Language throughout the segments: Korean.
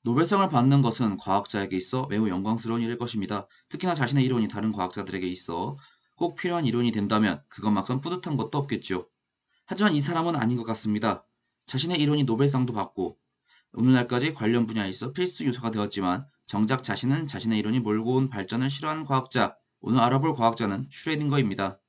노벨상을 받는 것은 과학자에게 있어 매우 영광스러운 일일 것입니다. 특히나 자신의 이론이 다른 과학자들에게 있어 꼭 필요한 이론이 된다면 그것만큼 뿌듯한 것도 없겠죠. 하지만 이 사람은 아닌 것 같습니다. 자신의 이론이 노벨상도 받고 오늘날까지 관련 분야에 있어 필수 요소가 되었지만 정작 자신은 자신의 이론이 몰고 온 발전을 싫어하는 과학자. 오늘 알아볼 과학자는 슈레딩거입니다.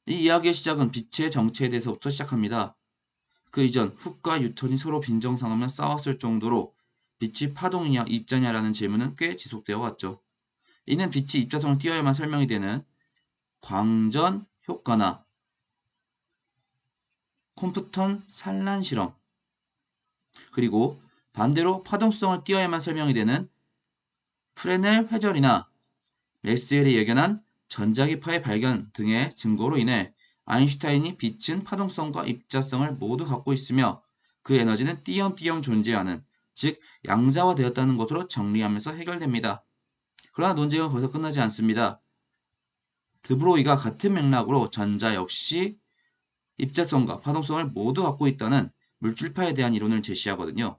이 이야기의 시작은 빛의 정체에 대해서부터 시작합니다. 그 이전 훅과 뉴턴이 서로 빈정상하며 싸웠을 정도로 빛이 파동이냐 입자냐라는 질문은 꽤 지속되어 왔죠. 이는 빛이 입자성을 띄어야만 설명이 되는 광전 효과나 콤프턴 산란 실험, 그리고 반대로 파동성을 띄어야만 설명이 되는 프레넬 회절이나 맥스웰이 예견한 전자기파의 발견 등의 증거로 인해 아인슈타인이 빛은 파동성과 입자성을 모두 갖고 있으며 그 에너지는 띄엄띄엄 존재하는, 즉 양자화되었다는 것으로 정리하면서 해결됩니다. 그러나 논쟁은 거기서 끝나지 않습니다. 드브로이가 같은 맥락으로 전자 역시 입자성과 파동성을 모두 갖고 있다는 물질파에 대한 이론을 제시하거든요.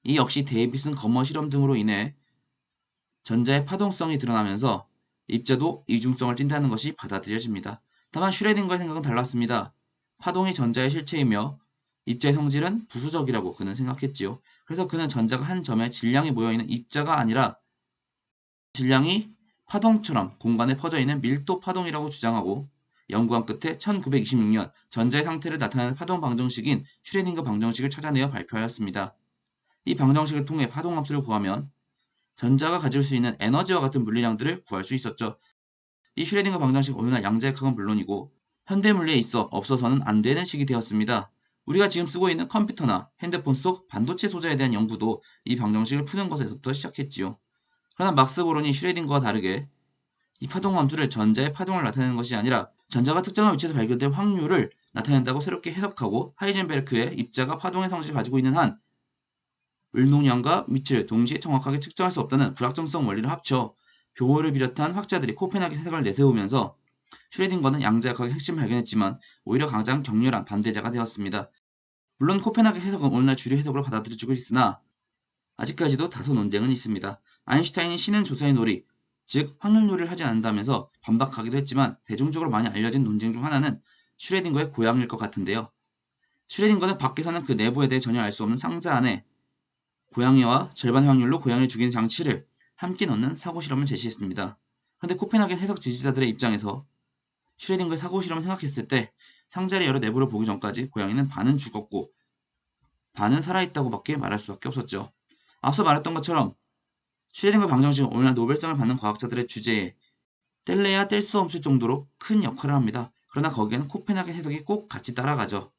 이 역시 데이비슨 거머 실험 등으로 인해 전자의 파동성이 드러나면서 입자도 이중성을 띈다는 것이 받아들여집니다. 다만 슈레딩거의 생각은 달랐습니다. 파동이 전자의 실체이며 입자의 성질은 부수적이라고 그는 생각했지요. 그래서 그는 전자가 한 점에 질량이 모여있는 입자가 아니라 질량이 파동처럼 공간에 퍼져있는 밀도 파동이라고 주장하고, 연구한 끝에 1926년 전자의 상태를 나타내는 파동 방정식인 슈레딩거 방정식을 찾아내어 발표하였습니다. 이 방정식을 통해 파동함수를 구하면 전자가 가질 수 있는 에너지와 같은 물리량들을 구할 수 있었죠. 이 슈레딩거 방정식 오늘날 양자역학은 물론이고 현대 물리에 있어 없어서는 안 되는 식이 되었습니다. 우리가 지금 쓰고 있는 컴퓨터나 핸드폰 속 반도체 소자에 대한 연구도 이 방정식을 푸는 것에서부터 시작했지요. 그러나 막스 보론이 슈레딩거와 다르게 이 파동함수를 전자의 파동을 나타내는 것이 아니라 전자가 특정한 위치에서 발견될 확률을 나타낸다고 새롭게 해석하고, 하이젠베르크의 입자가 파동의 성질을 가지고 있는 한 을농량과 위치를 동시에 정확하게 측정할 수 없다는 불확정성 원리를 합쳐 교호를 비롯한 학자들이 코펜하겐 해석을 내세우면서 슈레딩거는 양자역학의 핵심을 발견했지만 오히려 가장 격렬한 반대자가 되었습니다. 물론 코펜하겐 해석은 오늘날 주류 해석으로 받아들여지고 있으나 아직까지도 다소 논쟁은 있습니다. 아인슈타인이 신은 조사의 놀이, 즉 확률 놀이를 하지 않는다면서 반박하기도 했지만 대중적으로 많이 알려진 논쟁 중 하나는 슈레딩거의 고향일 것 같은데요. 슈레딩거는 밖에서는 그 내부에 대해 전혀 알 수 없는 상자 안에 고양이와 절반 확률로 고양이를 죽이는 장치를 함께 넣는 사고 실험을 제시했습니다. 그런데 코펜하겐 해석 지지자들의 입장에서 슈레딩거의 사고 실험을 생각했을 때 상자를 열어 내부를 보기 전까지 고양이는 반은 죽었고 반은 살아있다고밖에 말할 수밖에 없었죠. 앞서 말했던 것처럼 슈레딩거 방정식은 오늘날 노벨상을 받는 과학자들의 주제에 뗄래야 뗄 수 없을 정도로 큰 역할을 합니다. 그러나 거기에는 코펜하겐 해석이 꼭 같이 따라가죠.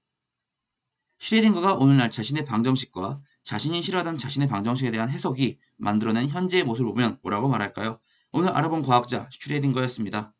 슈레딩거가 오늘날 자신의 방정식과 자신이 싫어하던 자신의 방정식에 대한 해석이 만들어낸 현재의 모습을 보면 뭐라고 말할까요? 오늘 알아본 과학자 슈레딩거였습니다.